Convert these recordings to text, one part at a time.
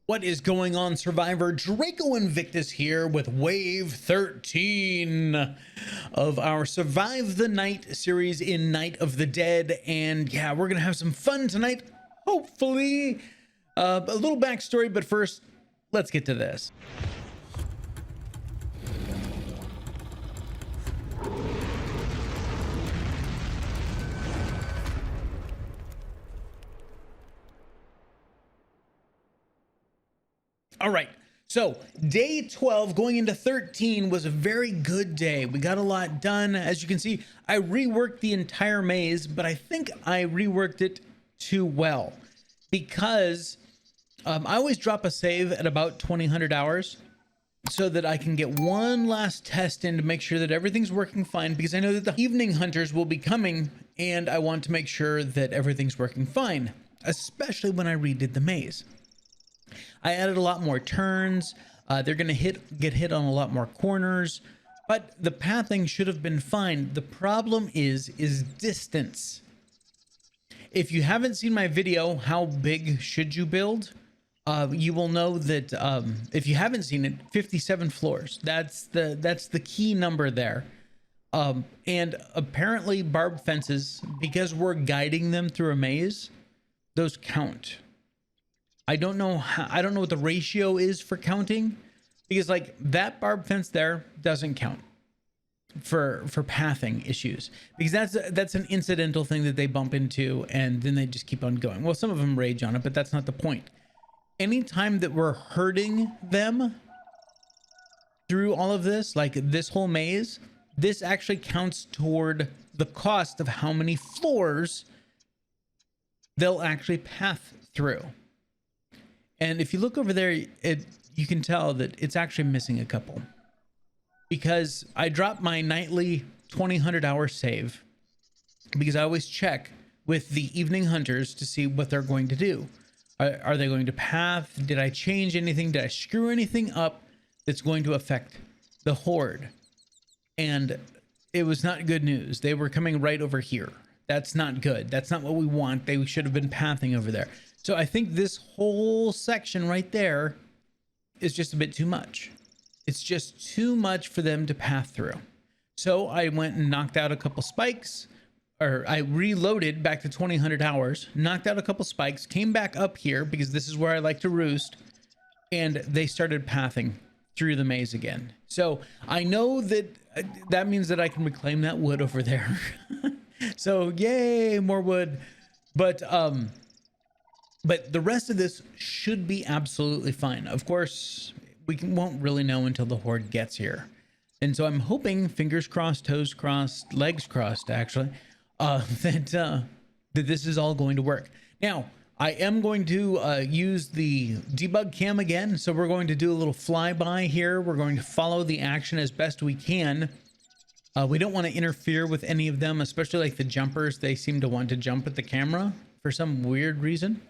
What is going on, Survivor? Draco Invictus here with wave 13 of our Survive the Night series in Night of the Dead. And yeah, we're gonna have some fun tonight, hopefully. A little backstory, but first, let's get to this. All right, so day 12 going into 13 was a very good day. We got a lot done. As you can see, I reworked the entire maze, but I think I reworked it too well because I always drop a save at about 2000 hours so that I can get one last test in to make sure that everything's working fine, because I know that the evening hunters will be coming and I want to make sure that everything's working fine, especially when I redid the maze. I added a lot more turns. They're gonna get hit on a lot more corners, but the pathing should have been fine. The problem is distance. If you haven't seen my video, how big should you build? You will know that if you haven't seen it, 57 floors. That's the key number there. And apparently barbed fences, because we're guiding them through a maze, those count. I don't know what the ratio is for counting, because like that barbed fence there doesn't count for pathing issues, because that's an incidental thing that they bump into and then they just keep on going. Well, some of them rage on it, but that's not the point. Anytime that we're hurting them through all of this, like this whole maze, this actually counts toward the cost of how many floors they'll actually path through. And if you look over there, you can tell that it's actually missing a couple, because I dropped my nightly 2000 hour save, because I always check with the evening hunters to see what they're going to do. Are they going to path? Did I change anything? Did I screw anything up that's going to affect the horde? And it was not good news. They were coming right over here. That's not good. That's not what we want. They should have been pathing over there. So I think this whole section right there is just a bit too much. It's just too much for them to path through. So I went and knocked out a couple spikes, or I reloaded back to 2000 hours, knocked out a couple spikes, came back up here because this is where I like to roost, and they started pathing through the maze again. So I know that that means that I can reclaim that wood over there. So yay, more wood. But the rest of this should be absolutely fine. Of course, we won't really know until the horde gets here. And so I'm hoping, fingers crossed, toes crossed, legs crossed, actually, that this is all going to work. Now, I am going to use the debug cam again. So we're going to do a little flyby here. We're going to follow the action as best we can. We don't want to interfere with any of them, especially like the jumpers. They seem to want to jump at the camera for some weird reason.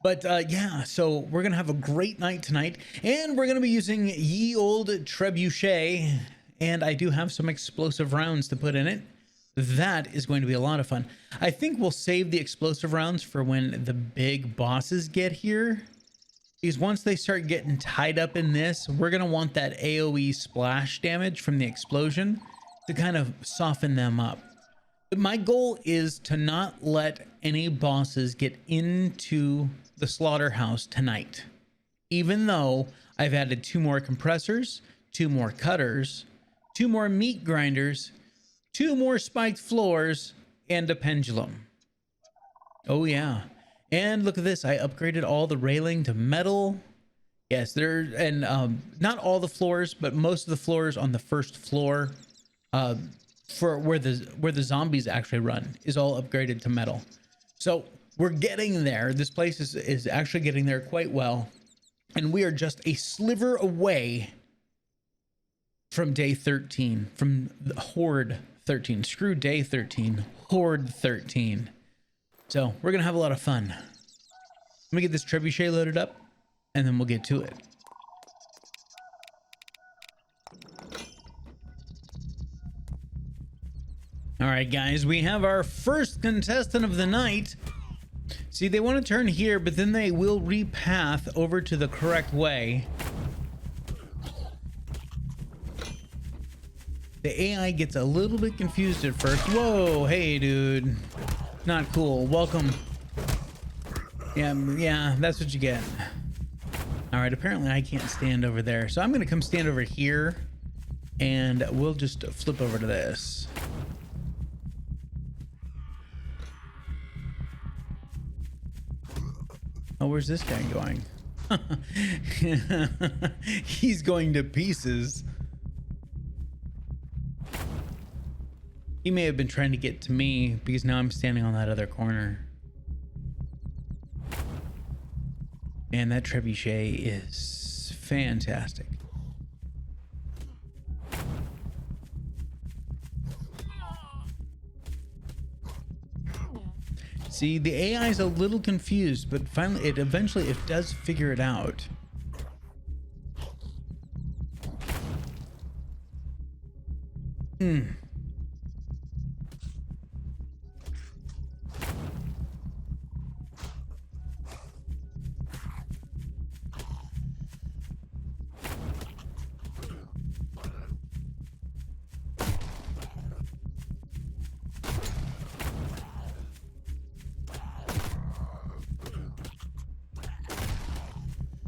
But yeah, so we're gonna have a great night tonight, and we're gonna be using ye old trebuchet, and I do have some explosive rounds to put in it. That is going to be a lot of fun. I think we'll save the explosive rounds for when the big bosses get here, because once they start getting tied up in this, we're gonna want that AoE splash damage from the explosion to kind of soften them up. But my goal is to not let any bosses get into the slaughterhouse tonight, even though I've added 2 more compressors, 2 more cutters, 2 more meat grinders, 2 more spiked floors, and a pendulum. Oh yeah. And look at this, I upgraded all the railing to metal. Yes, and not all the floors, but most of the floors on the first floor for where the zombies actually run is all upgraded to metal. So we're getting there. This place is actually getting there quite well, and we are just a sliver away from day 13, from the horde 13. Screw day 13, horde 13. So we're gonna have a lot of fun. Let me get this trebuchet loaded up, and then we'll get to it. All right, guys, we have our first contestant of the night. See, they want to turn here, but then they will repath over to the correct way. The AI gets a little bit confused at first. Whoa, hey, dude. Not cool. Welcome. Yeah, that's what you get. All right, apparently I can't stand over there. So I'm going to come stand over here, and we'll just flip over to this. Oh, where's this guy going? He's going to pieces. He may have been trying to get to me because now I'm standing on that other corner. And that trebuchet is fantastic. See, the AI is a little confused, but finally, eventually it does figure it out.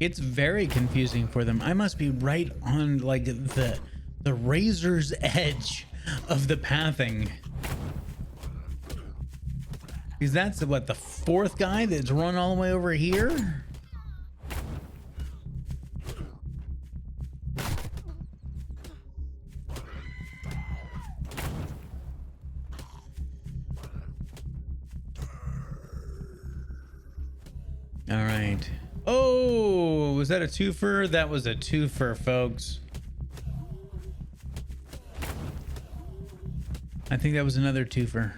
It's very confusing for them. I must be right on like the razor's edge of the pathing. Because that's what, the fourth guy that's run all the way over here? All right. Oh, was that a twofer? That was a twofer, folks. I think that was another twofer.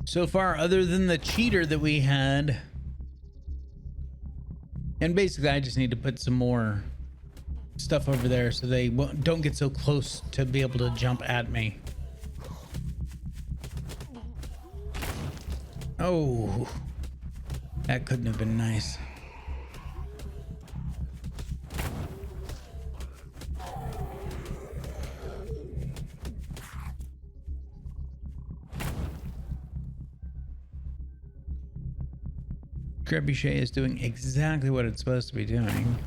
So far, other than the cheater that we had. And basically, I just need to put some more stuff over there so they don't get so close to be able to jump at me. Oh, that couldn't have been nice. Trebuchet is doing exactly what it's supposed to be doing.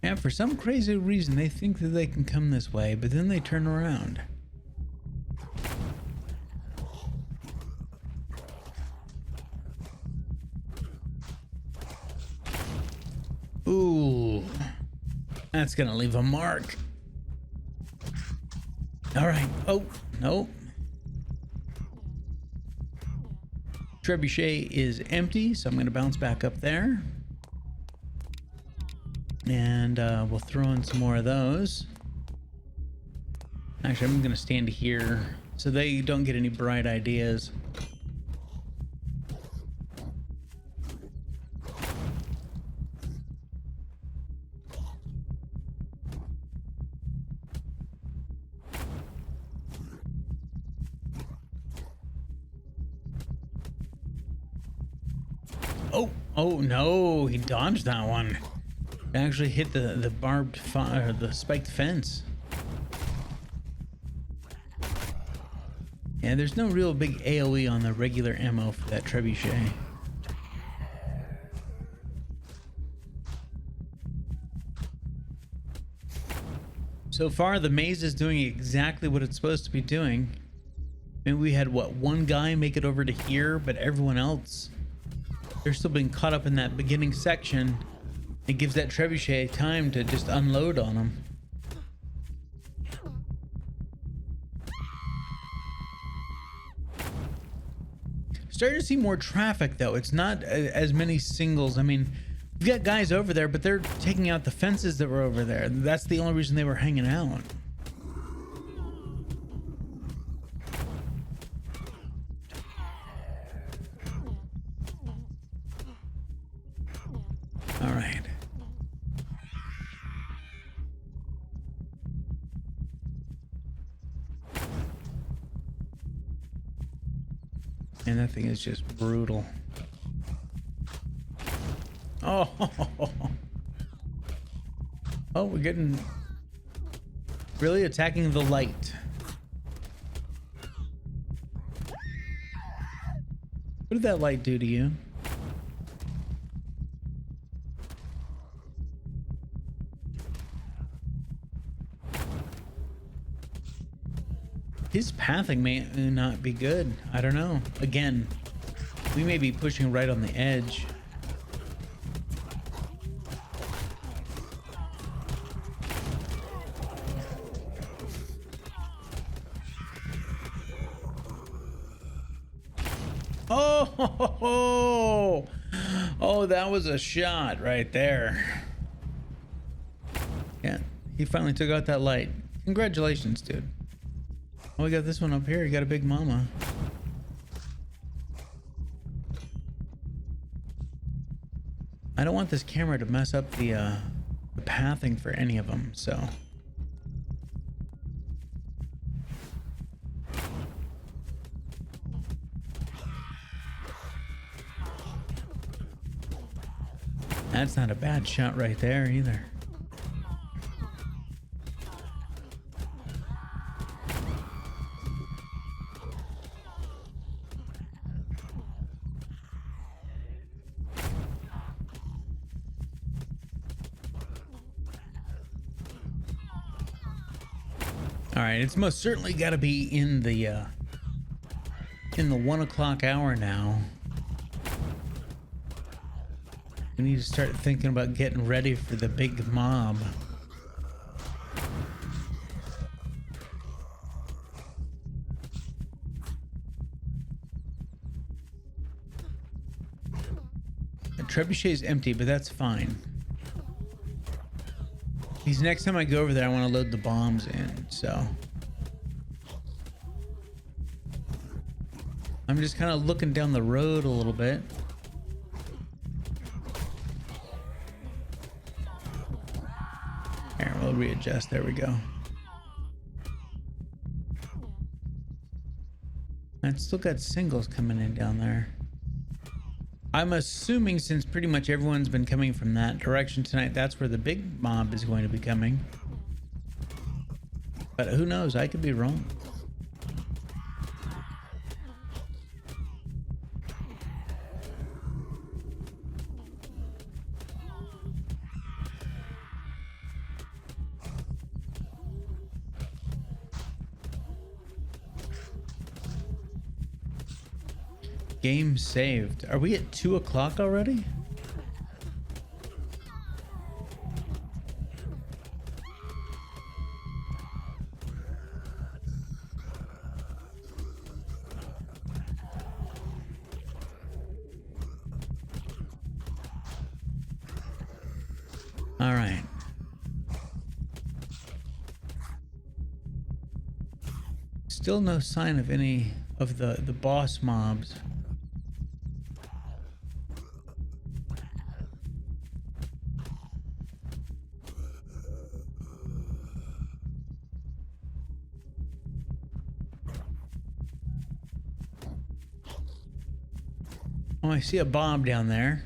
And for some crazy reason, they think that they can come this way, but then they turn around. Ooh, that's gonna leave a mark. All right. Oh, nope. Trebuchet is empty, so I'm gonna bounce back up there. And we'll throw in some more of those. Actually, I'm gonna stand here so they don't get any bright ideas. Oh no, he dodged that one. It actually hit the barbed fire, the spiked fence. Yeah, there's no real big AoE on the regular ammo for that trebuchet. So far, the maze is doing exactly what it's supposed to be doing. I mean, we had, what, one guy make it over to here, but everyone else, they're still being caught up in that beginning section. It gives that trebuchet time to just unload on them. Starting to see more traffic, though. It's not as many singles. I mean, we've got guys over there, but they're taking out the fences that were over there. That's the only reason they were hanging out. And that thing is just brutal. Oh, oh, we're getting really attacking the light. What did that light do to you? His pathing may not be good. I don't know. Again, we may be pushing right on the edge. Oh, oh, that was a shot right there. Yeah, he finally took out that light. Congratulations, dude. Oh, we got this one up here. You got a big mama. I don't want this camera to mess up the pathing for any of them, so. That's not a bad shot right there either. All right, it's most certainly got to be in the 1 o'clock hour now. We need to start thinking about getting ready for the big mob. The trebuchet is empty, but that's fine. Because next time I go over there, I want to load the bombs in, so. I'm just kind of looking down the road a little bit. Here, we'll readjust. There we go. I've still got singles coming in down there. I'm assuming since pretty much everyone's been coming from that direction tonight, that's where the big mob is going to be coming. But who knows? I could be wrong. Game saved. Are we at 2 o'clock already? All right. Still no sign of any of the boss mobs. Oh, I see a Bob down there,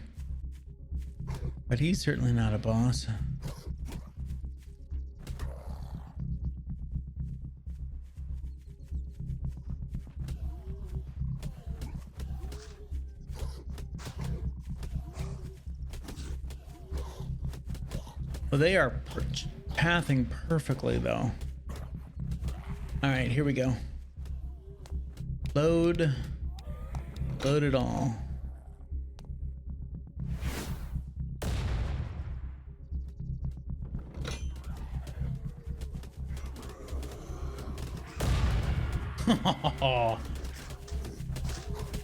but he's certainly not a boss. Well, they are pathing perfectly, though. All right, here we go. Load it all. See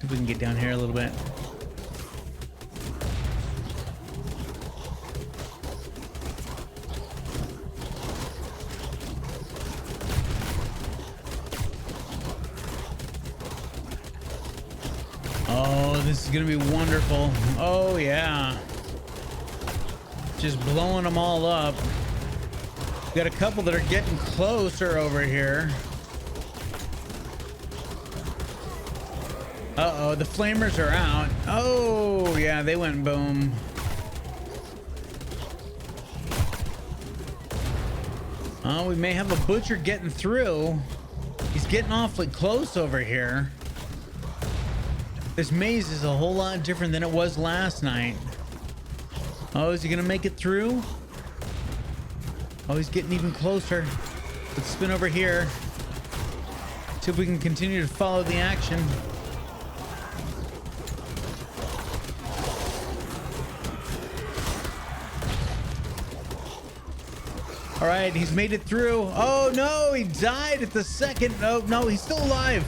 if we can get down here a little bit. Oh, this is gonna be wonderful. Oh yeah. Just blowing them all up. Got a couple that are getting closer over here. Uh-oh, the flamers are out. Oh, yeah, they went boom. Oh, we may have a butcher getting through. He's getting awfully close over here. This maze is a whole lot different than it was last night. Oh, is he gonna make it through? Oh, he's getting even closer. Let's spin over here. See if we can continue to follow the action. All right, he's made it through. Oh no, he died at the second. Oh no, he's still alive.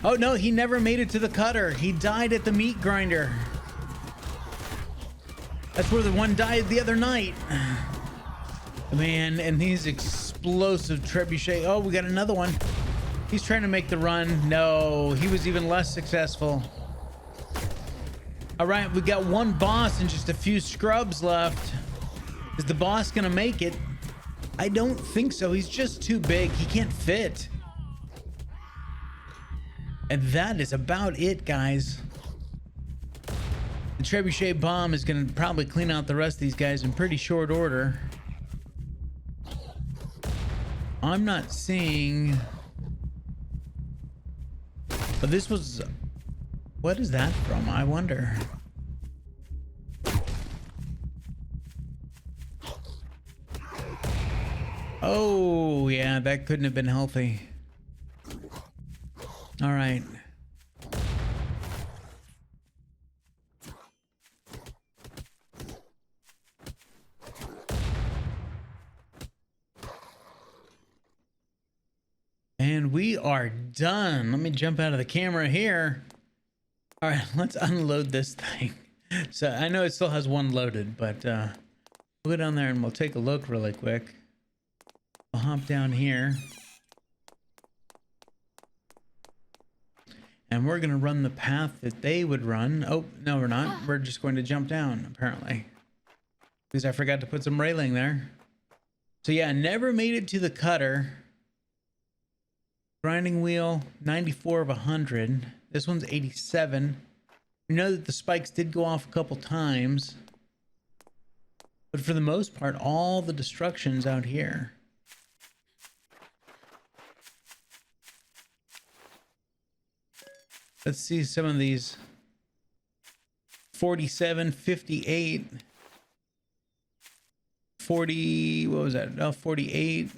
Oh no, he never made it to the cutter. He died at the meat grinder. That's where the one died the other night. Man, and these explosive trebuchet. Oh, we got another one. He's trying to make the run. No, he was even less successful. All right, we got one boss and just a few scrubs left. Is the boss gonna make it? I don't think so. He's just too big. He can't fit. And that is about it, guys. The trebuchet bomb is going to probably clean out the rest of these guys in pretty short order. I'm not seeing... But this was... What is that from? I wonder. Oh, yeah, that couldn't have been healthy. All right. And we are done. Let me jump out of the camera here. All right, let's unload this thing. So I know it still has one loaded, but we'll go down there and we'll take a look really quick. I'll hop down here. And we're going to run the path that they would run. Oh, no, we're not. We're just going to jump down, apparently. Because I forgot to put some railing there. So yeah, never made it to the cutter. Grinding wheel, 94 of 100. This one's 87. We know that the spikes did go off a couple times. But for the most part, all the destruction's out here. Let's see some of these. 47, 58, 40, what was that? Oh, 48,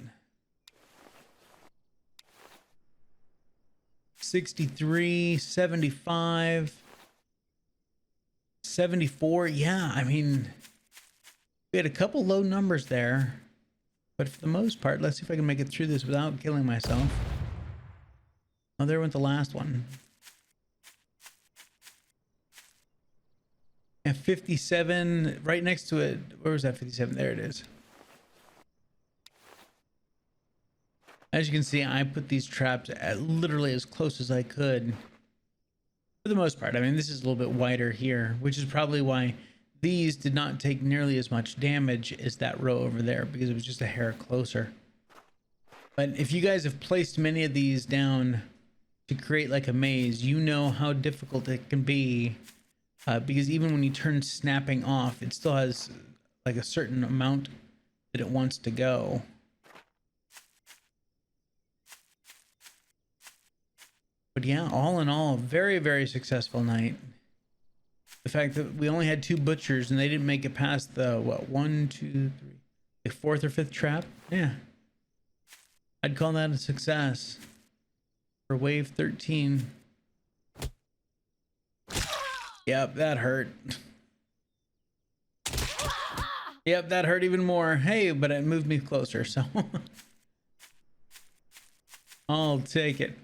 63, 75, 74. Yeah, I mean, we had a couple low numbers there, but for the most part, let's see if I can make it through this without killing myself. Oh, there went the last one. And 57 right next to it. Where was that? 57. There it is. As you can see, I put these traps at literally as close as I could. For the most part. I mean, this is a little bit wider here, which is probably why these did not take nearly as much damage as that row over there, because it was just a hair closer. But if you guys have placed many of these down to create like a maze, you know how difficult it can be. Because even when you turn snapping off, it still has like a certain amount that it wants to go. But yeah, all in all, very, very successful night. The fact that we only had 2 butchers and they didn't make it past the, what, 1, 2, 3, the 4th or 5th trap? Yeah. I'd call that a success for wave 13. Yep, that hurt. Yep, that hurt even more. Hey, but it moved me closer, so I'll take it.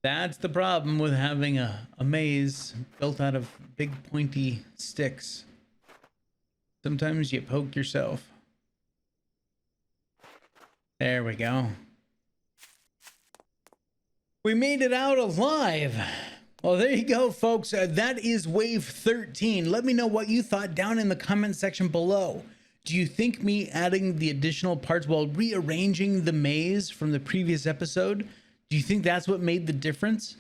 That's the problem with having a maze built out of big pointy sticks. Sometimes you poke yourself. There we go. We made it out alive. Well, there you go, folks. That is wave 13. Let me know what you thought down in the comment section below. Do you think me adding the additional parts while rearranging the maze from the previous episode, do you think that's what made the difference?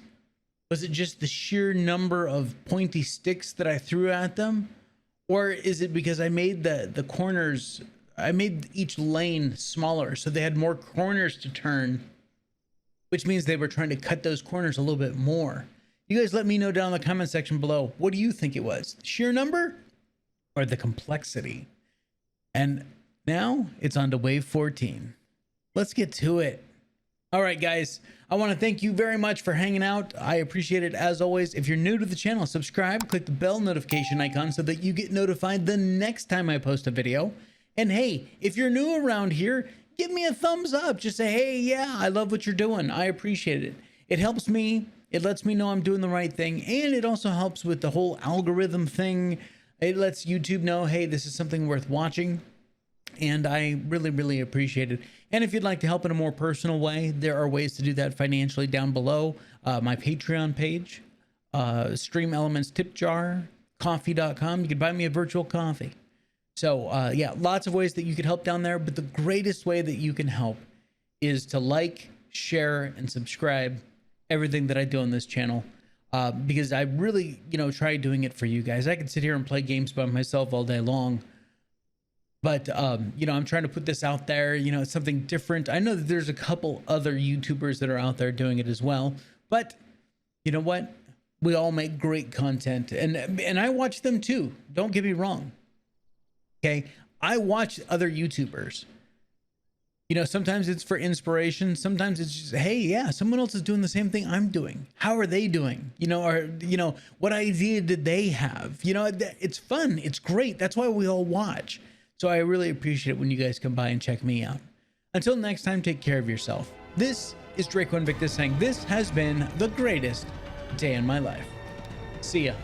Was it just the sheer number of pointy sticks that I threw at them? Or is it because I made the corners, I made each lane smaller so they had more corners to turn, which means they were trying to cut those corners a little bit more. You guys let me know down in the comment section below. What do you think it was? The sheer number or the complexity? And now it's on to wave 14. Let's get to it. All right, guys, I want to thank you very much for hanging out. I appreciate it as always. If you're new to the channel, subscribe, click the bell notification icon so that you get notified the next time I post a video. And hey, if you're new around here, give me a thumbs up. Just say, hey, yeah, I love what you're doing. I appreciate it. It helps me. It lets me know I'm doing the right thing. And it also helps with the whole algorithm thing. It lets YouTube know, hey, this is something worth watching. And I really, really appreciate it. And if you'd like to help in a more personal way, there are ways to do that financially down below. My Patreon page, Stream Elements tip jar, coffee.com. You can buy me a virtual coffee. So yeah, lots of ways that you could help down there. But the greatest way that you can help is to like, share, and subscribe everything that I do on this channel. Because I really, try doing it for you guys. I could sit here and play games by myself all day long. But, I'm trying to put this out there, it's something different. I know that there's a couple other YouTubers that are out there doing it as well, but you know what? We all make great content and I watch them too. Don't get me wrong. Okay. I watch other YouTubers, sometimes it's for inspiration. Sometimes it's just, hey, yeah, someone else is doing the same thing I'm doing. How are they doing? What idea did they have? It's fun. It's great. That's why we all watch. So I really appreciate it when you guys come by and check me out. Until next time, take care of yourself. This is Draco Invictus saying this has been the greatest day in my life. See ya.